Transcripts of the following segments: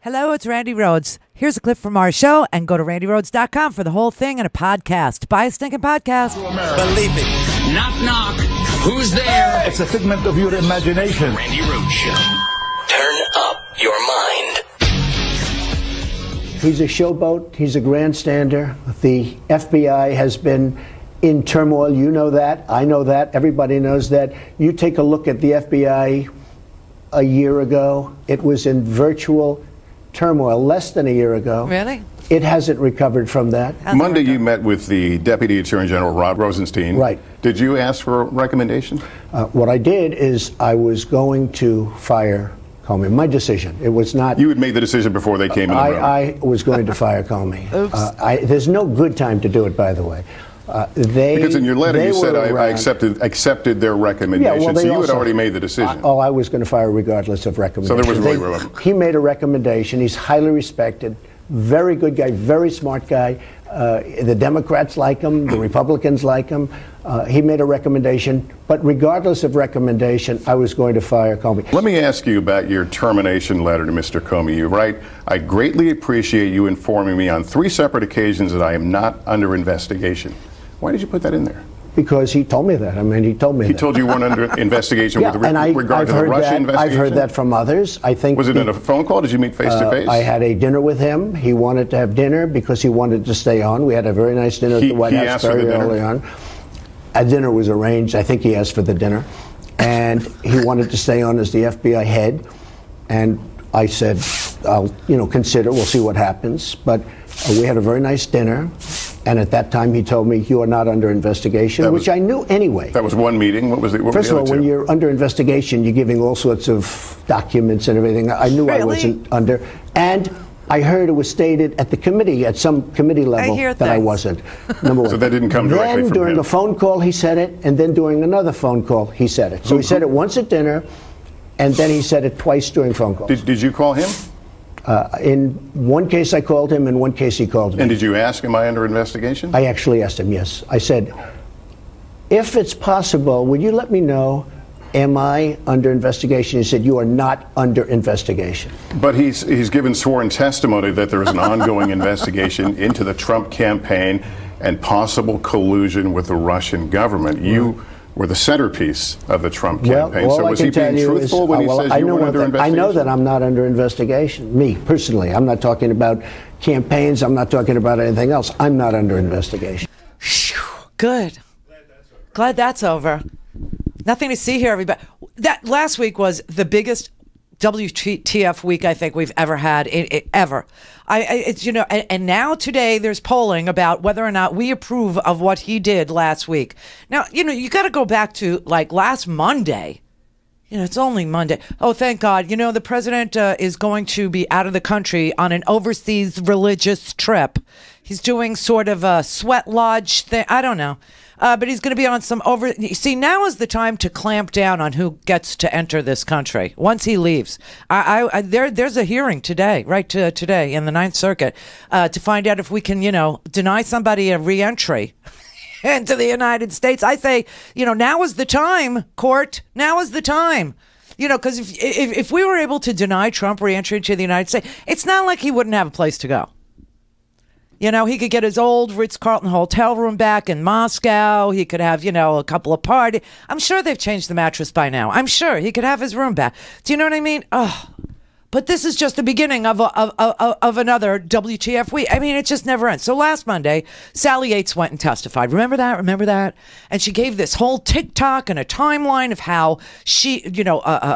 Hello, it's Randi Rhodes. Here's a clip from our show, and go to randyrhodes.com for the whole thing and a podcast. Buy a stinking podcast. Believe it. Knock, knock. Who's there? It's a figment of your imagination. Randi Rhodes Show. Turn up your mind. He's a showboat. He's a grandstander. The FBI has been in turmoil. You know that. I know that. Everybody knows that. You take a look at the FBI a year ago. It was in virtual turmoil less than a year ago. Really? It hasn't recovered from that. Monday you met with the Deputy Attorney General, Rod Rosenstein. Right. Did you ask for a recommendation? What I did is I was going to fire Comey. My decision. It was not... You had made the decision before they came in the room. I was going to fire Comey. Oops. There's no good time to do it, by the way. Because in your letter you said I accepted their recommendation, Yeah, well, so you had already made the decision. I was going to fire regardless of recommendation. So there was really room. He made a recommendation. He's highly respected, very good guy, very smart guy. The Democrats like him, the Republicans like him. He made a recommendation, but regardless of recommendation, I was going to fire Comey. Let me ask you about your termination letter to Mr. Comey. You write, I greatly appreciate you informing me on 3 separate occasions that I am not under investigation. Why did you put that in there? Because he told me that. I mean, he told me that. He told you weren't under investigation with regard I've to the heard Russia that, investigation? I've heard that from others. I think. Was it in a phone call? Did you meet face to face? I had a dinner with him. He wanted to have dinner because he wanted to stay on. We had a very nice dinner at the White House very early on. A dinner was arranged. I think he asked for the dinner. And he wanted to stay on as the FBI head. And I said, I'll consider. We'll see what happens. But we had a very nice dinner. And at that time, he told me, you are not under investigation, which I knew anyway. That was one meeting? What was the First of all, when two? you're under investigation, you're giving all sorts of documents and everything. I knew I wasn't under. And I heard it was stated at the committee, at some committee level, that I wasn't. Number one. So that didn't come directly then from during him. a phone call, he said it. And then during another phone call, he said it. So he said it once at dinner, and then he said it twice during phone calls. Did you call him? In one case, I called him. In one case, he called me. And did you ask, am I under investigation? I actually asked him, yes. I said, if it's possible, would you let me know, am I under investigation? He said, you are not under investigation. But he's given sworn testimony that there is an ongoing investigation into the Trump campaign and possible collusion with the Russian government. You were the centerpiece of the Trump campaign. So was he being truthful when he says you were under investigation? I know that I'm not under investigation. Me, personally. I'm not talking about campaigns. I'm not talking about anything else. I'm not under investigation. Good. Glad that's over. Nothing to see here, everybody. That last week was the biggest WTF week I think we've ever had, ever. It's and now today there's polling about whether or not we approve of what he did last week. Now, you got to go back to like last Monday. It's only Monday. Oh, thank God. The president is going to be out of the country on an overseas religious trip. He's doing sort of a sweat lodge thing. I don't know. But he's going to be on some now is the time to clamp down on who gets to enter this country once he leaves. There's a hearing today, today in the Ninth Circuit, to find out if we can, deny somebody a reentry into the United States. I say, now is the time, court. Now is the time. Because if we were able to deny Trump reentry to the United States, it's not like he wouldn't have a place to go. He could get his old Ritz-Carlton hotel room back in Moscow. He could have, a couple of parties. I'm sure they've changed the mattress by now. I'm sure he could have his room back. Do you know what I mean? Oh, but this is just the beginning of another WTF week. I mean, it just never ends. So last Monday, Sally Yates went and testified. Remember that? And she gave this whole TikTok and a timeline of how she,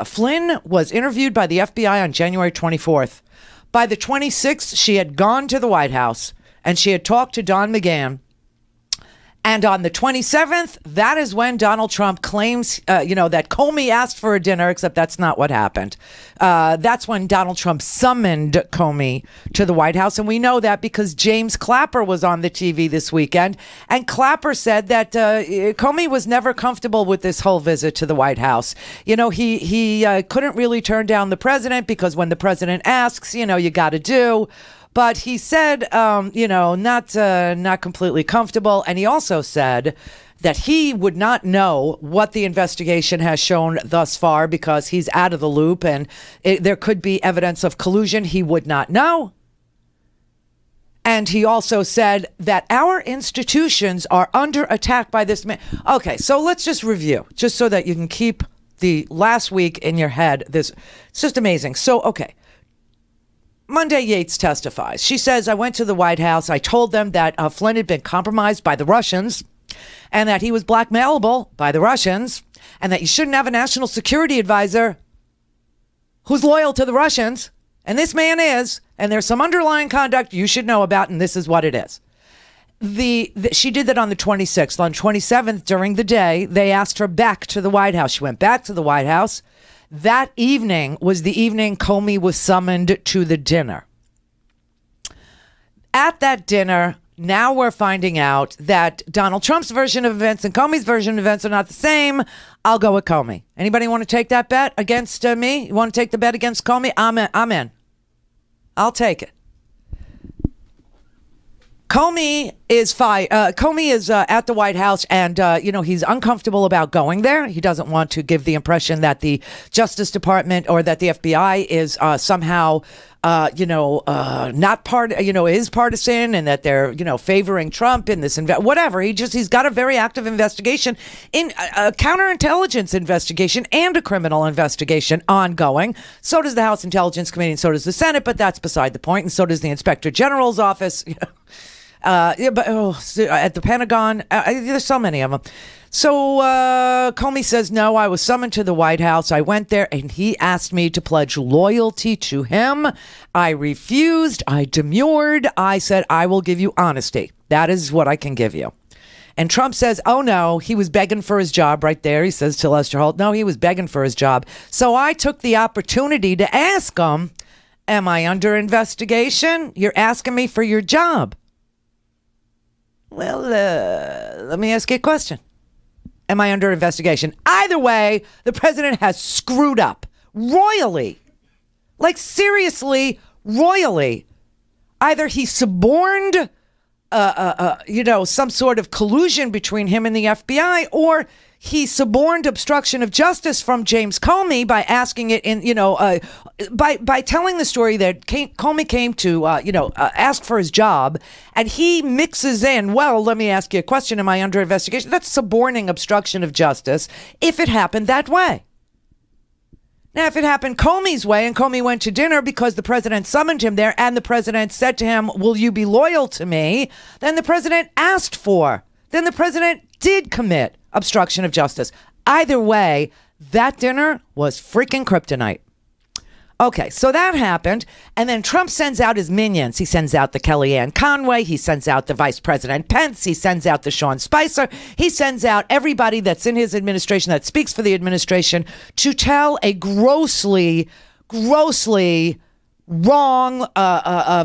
Flynn was interviewed by the FBI on January 24th. By the 26th, she had gone to the White House. And she had talked to Don McGahn. And on the 27th, that is when Donald Trump claims, that Comey asked for a dinner, except that's not what happened. That's when Donald Trump summoned Comey to the White House. And we know that because James Clapper was on the TV this weekend. And Clapper said that Comey was never comfortable with this whole visit to the White House. He couldn't really turn down the president because when the president asks, you got to do. But he said, not completely comfortable. And he also said that he would not know what the investigation has shown thus far because he's out of the loop and there could be evidence of collusion. He would not know. And he also said that our institutions are under attack by this man. Okay, so let's just review, just so that you can keep the last week in your head. It's just amazing. So, okay. Monday, Yates testifies. She says, I went to the White House. I told them that Flynn had been compromised by the Russians and that he was blackmailable by the Russians and that you shouldn't have a national security advisor who's loyal to the Russians. And this man is, and there's some underlying conduct you should know about, and this is what it is. She did that on the 26th. On 27th, during the day, they asked her back to the White House. She went back to the White House. That evening was the evening Comey was summoned to the dinner. At that dinner, now we're finding out that Donald Trump's version of events and Comey's version of events are not the same. I'll go with Comey. Anybody want to take that bet against me? You want to take the bet against Comey? I'm in. I'll take it. Comey is at the White House, and he's uncomfortable about going there. He doesn't want to give the impression that the Justice Department or that the FBI is somehow not is partisan, and that they're favoring Trump in this whatever. He's got a very active investigation, in a counterintelligence investigation and a criminal investigation ongoing. So does the House Intelligence Committee, and so does the Senate, but that's beside the point. And so does the Inspector General's office. At the Pentagon, there's so many of them. So Comey says, no, I was summoned to the White House. I went there and he asked me to pledge loyalty to him. I refused. I demurred. I said, I will give you honesty. That is what I can give you. And Trump says, oh, no, he was begging for his job right there. He says to Lester Holt, no, he was begging for his job. So I took the opportunity to ask him, am I under investigation? You're asking me for your job. Well, let me ask you a question. Am I under investigation? Either way, the president has screwed up royally. Like, seriously, royally. Either he suborned, some sort of collusion between him and the FBI, or he suborned obstruction of justice from James Comey by asking it in, by telling the story that Comey came to, ask for his job, and he mixes in, well, let me ask you a question. Am I under investigation? That's suborning obstruction of justice if it happened that way. Now, if it happened Comey's way and Comey went to dinner because the president summoned him there and the president said to him, will you be loyal to me? Then the president asked for. Then the president did commit obstruction of justice. Either way, that dinner was freaking kryptonite. Okay, so that happened. And then Trump sends out his minions. He sends out the Kellyanne Conway. He sends out the Vice President Pence. He sends out the Sean Spicer. He sends out everybody that's in his administration, that speaks for the administration, to tell a grossly wrong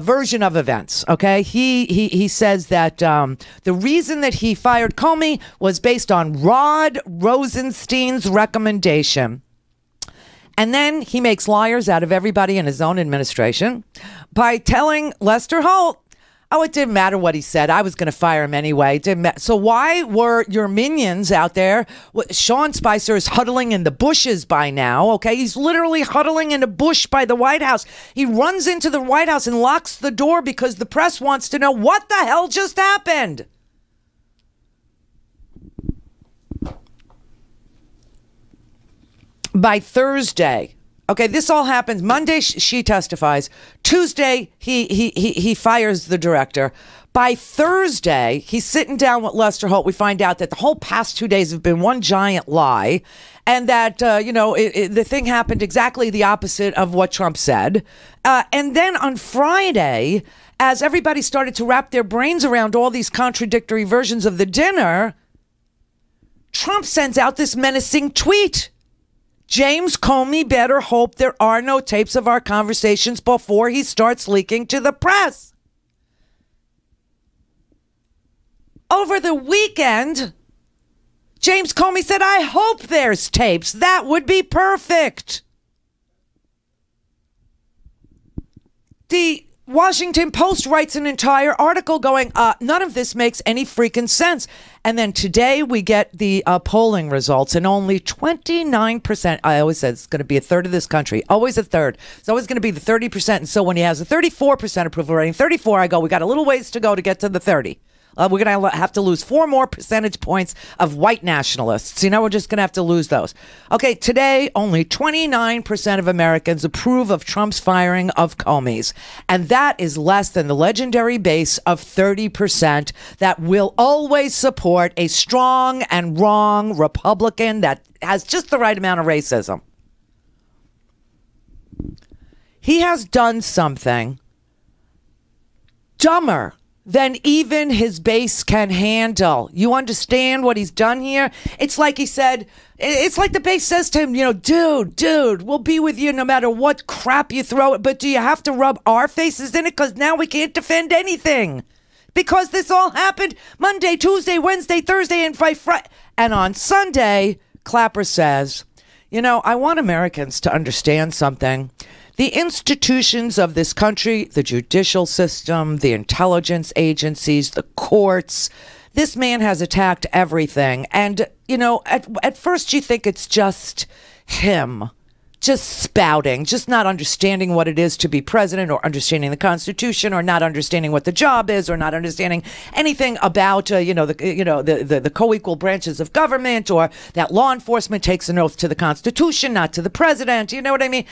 version of events. Okay, he says that the reason that he fired Comey was based on Rod Rosenstein's recommendation. And then he makes liars out of everybody in his own administration by telling Lester Holt, oh, it didn't matter what he said. I was going to fire him anyway. It didn't matter. So why were your minions out there? Sean Spicer is huddling in the bushes by now. Okay, he's literally huddling in a bush by the White House. He runs into the White House and locks the door because the press wants to know what the hell just happened. By Thursday, okay, this all happens. Monday, she testifies. Tuesday, he fires the director. By Thursday, he's sitting down with Lester Holt. We find out that the whole past 2 days have been one giant lie, and that the thing happened exactly the opposite of what Trump said. And then on Friday, as everybody started to wrap their brains around all these contradictory versions of the dinner, Trump sends out this menacing tweet. James Comey better hope there are no tapes of our conversations before he starts leaking to the press. Over the weekend, James Comey said, I hope there's tapes. That would be perfect. The Washington Post writes an entire article going, none of this makes any freaking sense. And then today we get the polling results, and only 29%. I always said it's going to be a third of this country, always a third. It's always going to be the 30%. And so when he has a 34% approval rating, 34, I go, we got a little ways to go to get to the 30. We're going to have to lose 4 more percentage points of white nationalists. We're just going to have to lose those. Okay, today, only 29% of Americans approve of Trump's firing of Comey's. And that is less than the legendary base of 30% that will always support a strong and wrong Republican that has just the right amount of racism. He has done something dumber than even his base can handle. You understand what he's done here? It's like he said, it's like the base says to him, dude, we'll be with you no matter what crap you throw, but do you have to rub our faces in it? Because now we can't defend anything. Because this all happened Monday, Tuesday, Wednesday, Thursday, and Friday. And on Sunday, Clapper says, I want Americans to understand something. The institutions of this country, the judicial system, the intelligence agencies, the courts, this man has attacked everything. And, at first you think it's just him, just spouting, just not understanding what it is to be president, or understanding the Constitution, or not understanding what the job is, or not understanding anything about, the co-equal branches of government, or that law enforcement takes an oath to the Constitution, not to the president. You know what I mean?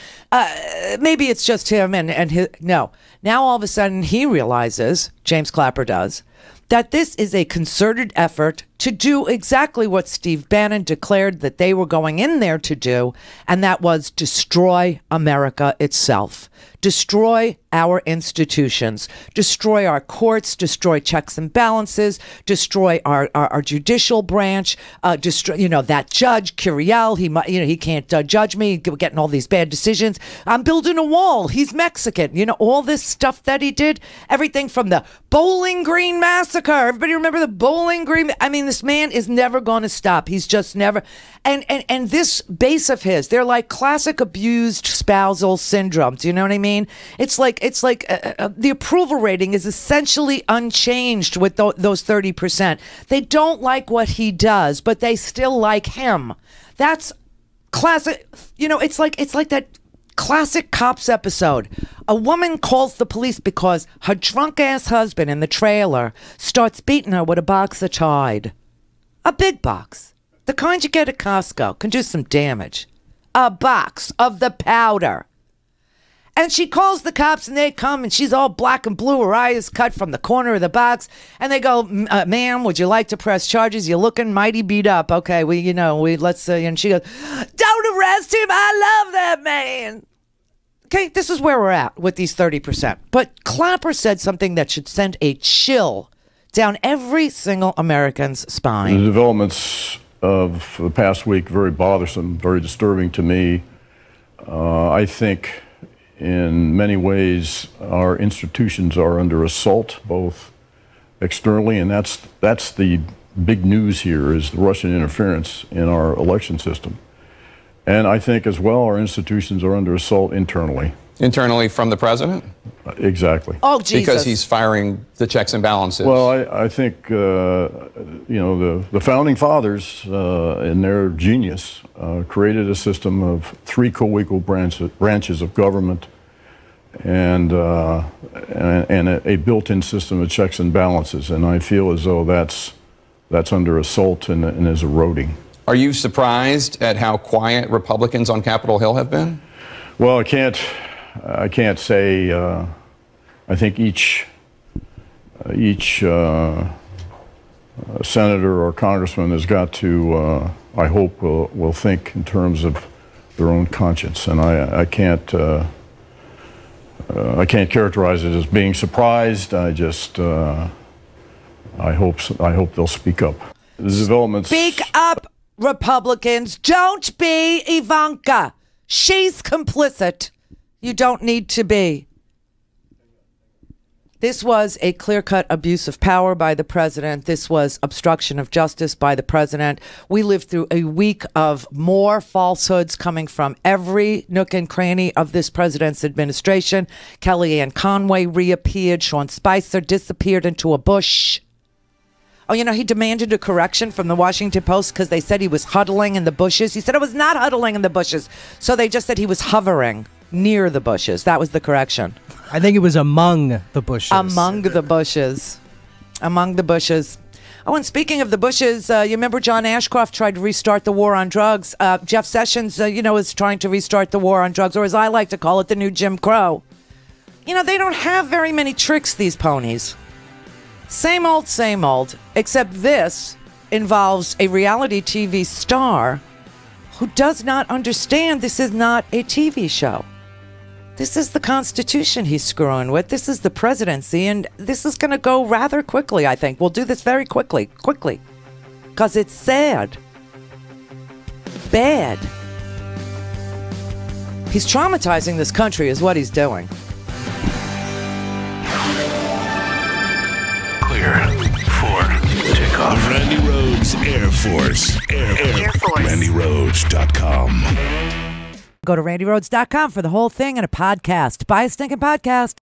Maybe it's just him and his. No. Now all of a sudden he realizes, James Clapper does, that this is a concerted effort to do exactly what Steve Bannon declared that they were going in there to do, and that was destroy America itself. Destroy our institutions, destroy our courts, destroy checks and balances, destroy our judicial branch, destroy, that judge, Curiel, he can't judge me, getting all these bad decisions. I'm building a wall. He's Mexican. All this stuff that he did, everything from the Bowling Green massacre. Everybody remember the Bowling Green? I mean, this man is never going to stop. He's just never. And this base of his, they're like classic abused spousal syndrome. Do you know what I mean? It's like the approval rating is essentially unchanged with those 30%. They don't like what he does, but they still like him. That's classic. It's like that classic Cops episode. A woman calls the police because her drunk ass husband in the trailer starts beating her with a box of Tide. A big box. The kind you get at Costco. Can do some damage. A box of the powder. And she calls the cops, and they come, and she's all black and blue. Her eye is cut from the corner of the box. And they go, ma'am, would you like to press charges? You're looking mighty beat up. Okay, let's, and she goes, don't arrest him. I love that man. Okay, this is where we're at with these 30%. But Clapper said something that should send a chill down every single American's spine. The developments of the past week, very bothersome, very disturbing to me. I think in many ways our institutions are under assault, both externally, and that's the big news here, is the Russian interference in our election system. And I think as well our institutions are under assault internally. Internally from the president? Exactly. Oh, Jesus. Because he's firing the checks and balances. Well, I think, the founding fathers, in their genius, created a system of 3 co-equal branches of government and a built-in system of checks and balances. And I feel as though that's under assault and is eroding. Are you surprised at how quiet Republicans on Capitol Hill have been? Well, I can't say. I think each senator or congressman has got to, I hope, will think in terms of their own conscience, and I can't characterize it as being surprised. I just I hope they'll speak up. The developments. Speak up, Republicans. Don't be Ivanka. She's complicit. You don't need to be. This was a clear-cut abuse of power by the president. This was obstruction of justice by the president. We lived through a week of more falsehoods coming from every nook and cranny of this president's administration. Kellyanne Conway reappeared. Sean Spicer disappeared into a bush. Oh, he demanded a correction from the Washington Post because they said he was huddling in the bushes. He said, I was not huddling in the bushes. So they just said he was hovering near the bushes. That was the correction. I think it was among the bushes. Among the bushes. Among the bushes. Oh, and speaking of the bushes, you remember John Ashcroft tried to restart the war on drugs. Jeff Sessions, is trying to restart the war on drugs, or as I like to call it, the new Jim Crow. They don't have very many tricks, these ponies. Same old, except this involves a reality TV star who does not understand this is not a TV show. This is the Constitution he's screwing with. This is the presidency, and this is going to go rather quickly, I think. We'll do this very quickly, because it's sad. Bad. He's traumatizing this country is what he's doing. Clear for takeoff. Randy Rhodes Air Force. Air Force. RandyRhodes.com. Go to RandyRhodes.com for the whole thing and a podcast. Buy a stinking podcast.